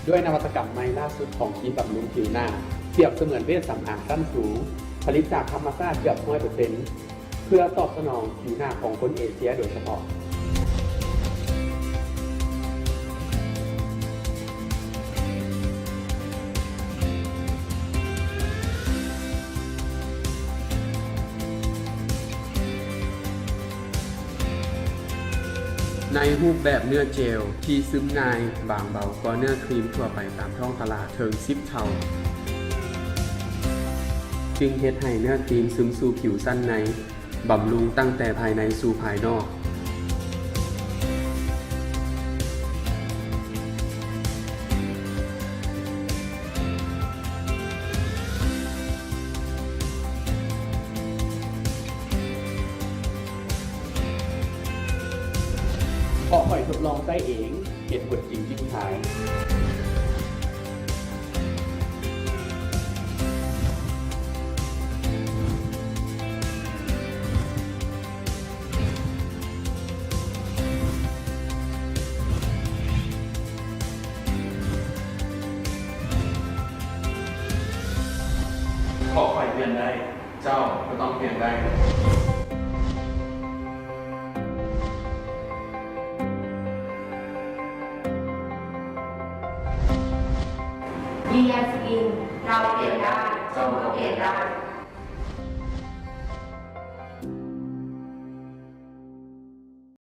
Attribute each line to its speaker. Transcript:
Speaker 1: ด้วยนวัตกรรมใหม่ล่าสุดของครีมบำรุงผิวหน้าเปรียบเสมือนเวชสำอางชั้นสูงผลิตจากธรรมชาติเกือบ 100% เพื่อตอบสนองผิวหน้าของคนเอเชียโดยเฉพาะในรูปแบบเนื้อเจลที่ซึมง่ายบางเบากว่าเนื้อครีมทั่วไปตามท้องตลาดถึง10 เท่าจึงเฮ็ดให้เนื้อครีมซึมสู่ผิวสั้นในบำรุงตั้งแต่ภายในสู่ภายนอกเพราะข่อยทดลองใช้เองเห็นผลจริงที่ท้ายขอข่อยเปลี่ยนได้ เจ้าก็ต้องเปลี่ยนได้
Speaker 2: ยืนยันสกินเราเปลี่ยนได้จงก็เปลี่ยนได้